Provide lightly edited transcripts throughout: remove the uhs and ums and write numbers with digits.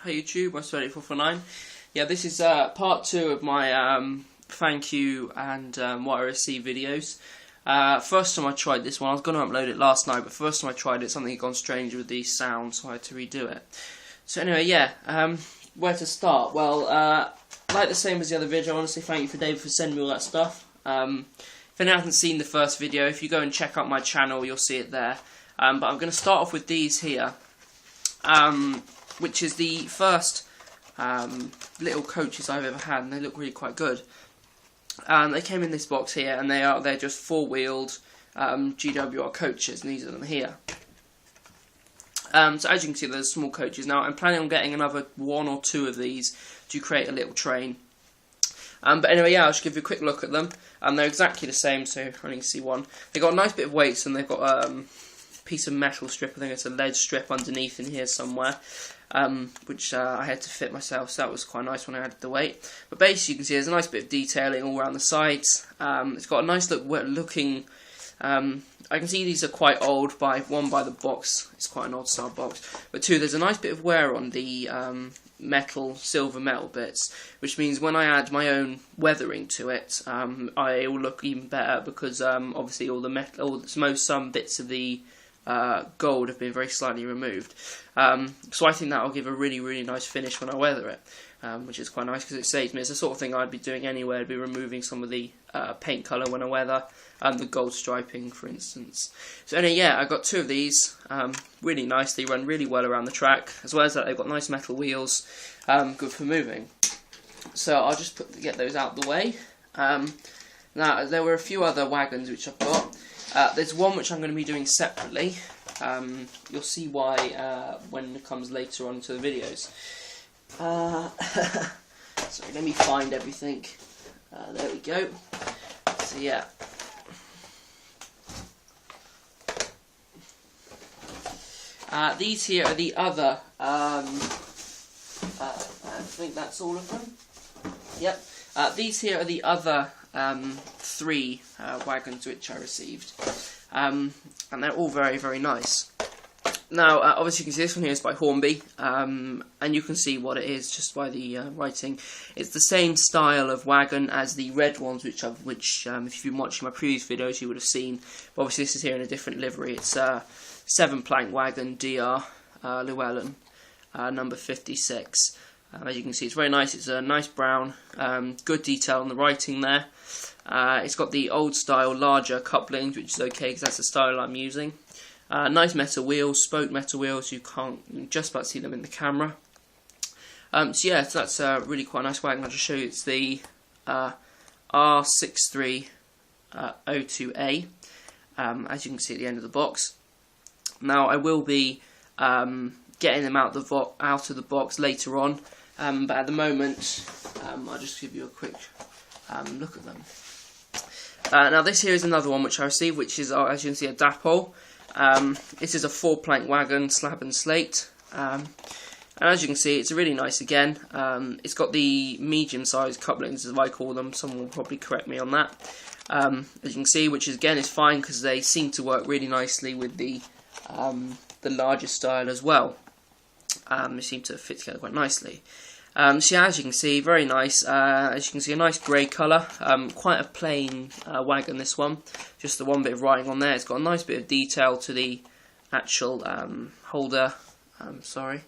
Hey YouTube, I'm s&djr. Yeah, this is part 2 of my thank you and what I received videos. First time I tried this one, I was going to upload it last night, but first time I tried it, something had gone strange with the sound, so I had to redo it. So anyway, yeah, where to start? Well, like the same as the other video, I want to say thank you for David for sending me all that stuff. If anyone hasn't seen the first video, if you go and check out my channel, you'll see it there. But I'm going to start off with these here. Which is the first little coaches I've ever had, and they look really quite good. They came in this box here, and they're just four-wheeled GWR coaches, and these are them here. So as you can see, there's small coaches. Now I'm planning on getting another 1 or 2 of these to create a little train. But anyway, yeah, I'll just give you a quick look at them. They're exactly the same, so I only see one. They've got a nice bit of weights, and they've got piece of metal strip, I think it's a lead strip underneath in here somewhere, which I had to fit myself, so that was quite nice when I added the weight. But basically you can see there's a nice bit of detailing all around the sides. It's got a nice looking, I can see these are quite old, one by the box, it's quite an old style box, but 2, there's a nice bit of wear on the silver metal bits, which means when I add my own weathering to it, it will look even better, because obviously all the metal, some bits of the gold have been very slightly removed. So I think that will give a really nice finish when I weather it, which is quite nice because it saves me. It's the sort of thing I'd be doing anyway. I'd be removing some of the paint colour when I weather, the gold striping for instance. So anyway, yeah, I got 2 of these, really nice. They run really well around the track. As well as that, they've got nice metal wheels, good for moving. So I'll just get those out of the way. Now there were a few other wagons which I've got. There's one which I'm going to be doing separately. You'll see why when it comes later on to the videos. Sorry, let me find everything. There we go. So yeah. These here are the other, I think that's all of them. Yep. These here are the other 3 wagons which I received, and they're all very nice. Now obviously you can see this one here is by Hornby, and you can see what it is just by the writing. It's the same style of wagon as the red ones which if you've been watching my previous videos you would have seen, but obviously this is here in a different livery. It's 7-plank wagon DR Llewellyn, number 56. As you can see, it's very nice. It's a nice brown, good detail on the writing there. It's got the old style larger couplings, which is okay because that's the style I'm using. Nice metal wheels, spoke metal wheels. You can't just about see them in the camera. So yeah, so that's really quite a nice wagon. I'll just show you. It's the R6302A, as you can see at the end of the box. Now I will be getting them out of the box later on. But at the moment, I'll just give you a quick look at them. Now this here is another one which I received, which is, as you can see, a dapole. This is a 4-plank wagon, slab and slate. And as you can see, it's really nice again. It's got the medium-sized couplings, as I call them. Someone will probably correct me on that. As you can see, which is, again is fine because they seem to work really nicely with the larger style as well. They seem to fit together quite nicely. So yeah, as you can see, very nice. As you can see, a nice grey colour. Quite a plain wagon, this one. Just the one bit of writing on there. It's got a nice bit of detail to the actual holder. Sorry.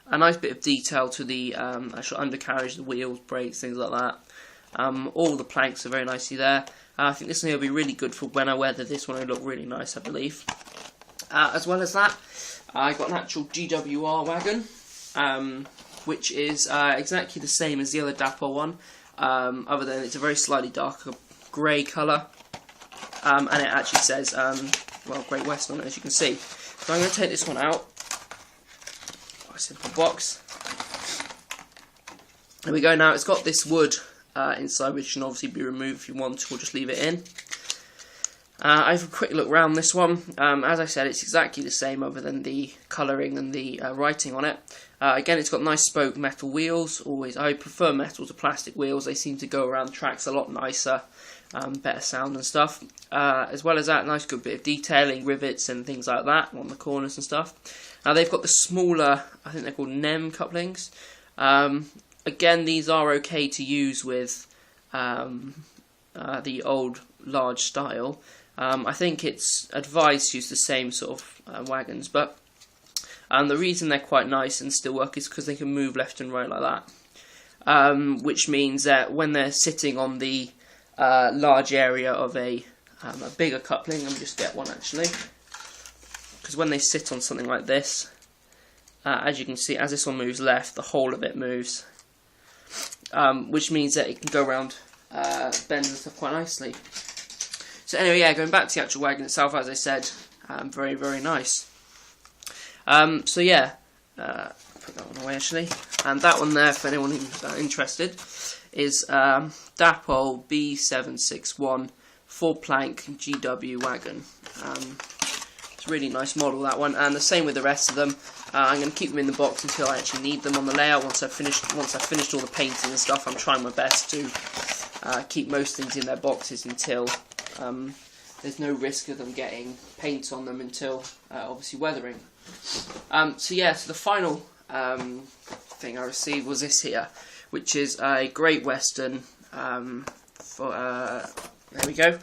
A nice bit of detail to the actual undercarriage, the wheels, brakes, things like that. All the planks are very nicely there. I think this one will be really good for when I weather this one. It'll look really nice, I believe. As well as that, I got an actual GWR wagon, which is exactly the same as the other dapole one, other than it's a very slightly darker grey colour, and it actually says, well, Great West on it, as you can see. So I'm going to take this one out. A simple box. There we go. Now it's got this wood inside, which can obviously be removed if you want to, or just leave it in. I have a quick look around this one. As I said, it's exactly the same other than the colouring and the writing on it. Again, it's got nice spoke metal wheels. I prefer metal to plastic wheels. They seem to go around tracks a lot nicer. better sound and stuff. As well as that, nice good bit of detailing, rivets and things like that on the corners and stuff. Now they've got the smaller, I think they're called Nem Couplings. Again, these are okay to use with the old large style. I think it's advised to use the same sort of wagons, but the reason they're quite nice and still work is because they can move left and right like that, which means that when they're sitting on the large area of a bigger coupling, let me just get one actually, because when they sit on something like this, as you can see, as this one moves left, the whole of it moves, which means that it can go around bends and stuff quite nicely. So anyway, yeah, going back to the actual wagon itself, as I said, very, very nice. So yeah, put that one away actually, and that one there, for anyone who's interested, is Dapol B761 4-plank GW wagon. It's a really nice model, that one, and the same with the rest of them. I'm going to keep them in the box until I actually need them on the layout. Once I've finished all the painting and stuff, I'm trying my best to keep most things in their boxes until there's no risk of them getting paint on them until obviously weathering. So yeah, so the final thing I received was this here, which is a Great Western there we go,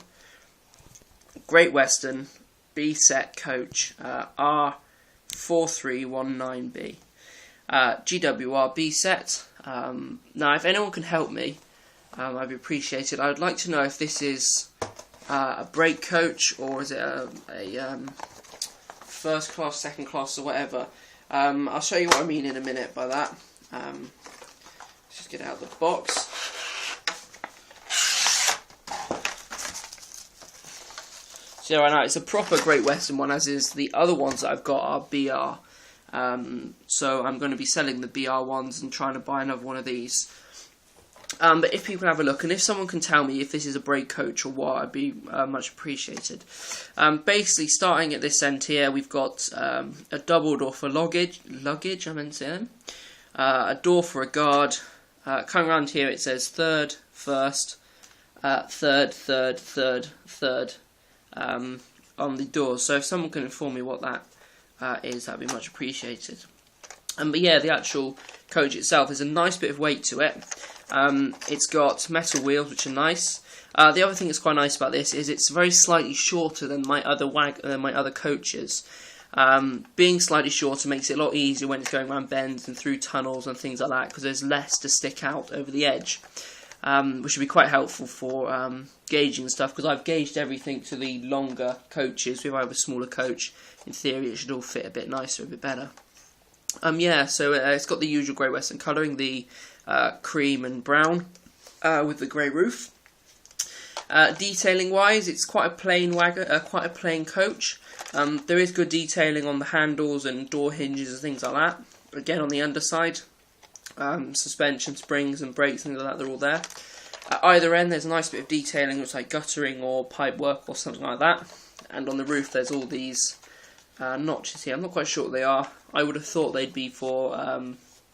Great Western B-set coach R4319B GWR B-set. Now if anyone can help me, I'd be appreciated. I would like to know if this is a brake coach or is it a first class, second class, or whatever. I'll show you what I mean in a minute by that. Let's just get it out of the box. So right now it's a proper Great Western one, as is the other ones that I've got are BR. So I'm going to be selling the BR ones and trying to buy another one of these. But if people have a look, and if someone can tell me if this is a brake coach or what, I'd be much appreciated. Basically, starting at this end here, we've got a double door for luggage, I meant to say them. A door for a guard. Coming around here, it says third, first, third, on the door. So if someone can inform me what that is, that'd be much appreciated. But yeah, the actual coach itself is a nice bit of weight to it. It's got metal wheels, which are nice. The other thing that's quite nice about this is it's very slightly shorter than my other coaches. Being slightly shorter makes it a lot easier when it's going around bends and through tunnels and things like that, because there's less to stick out over the edge, which would be quite helpful for gauging stuff, because I've gauged everything to the longer coaches. If I have a smaller coach, in theory it should all fit a bit nicer, a bit better. Yeah, so it's got the usual Great Western colouring, the cream and brown with the grey roof. Detailing wise, it's quite a plain wagon, quite a plain coach. There is good detailing on the handles and door hinges and things like that. Again, on the underside, suspension, springs and brakes, things like that, they're all there. At either end, there's a nice bit of detailing, looks like guttering or pipe work or something like that. And on the roof, there's all these notches here. I'm not quite sure what they are. I would have thought they'd be for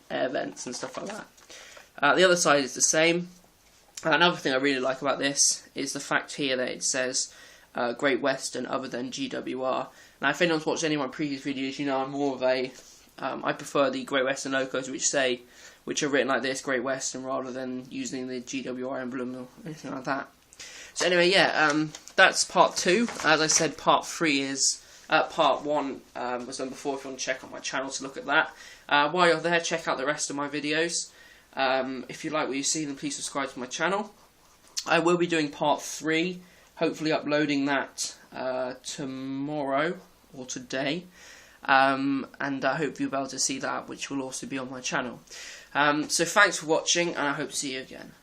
air vents and stuff like that. The other side is the same. Another thing I really like about this is the fact here that it says Great Western other than GWR. Now, if anyone's watched any of my previous videos, you know I'm more of a I prefer the Great Western logos which are written like this, Great Western, rather than using the GWR emblem or anything like that. So anyway, yeah, that's part 2. As I said, part 3 is part 1 was done before. If you want to check out my channel to look at that, while you're there, check out the rest of my videos. If you like what you see, then please subscribe to my channel. I will be doing part 3, hopefully uploading that tomorrow or today, and I hope you'll be able to see that, which will also be on my channel. So thanks for watching, and I hope to see you again.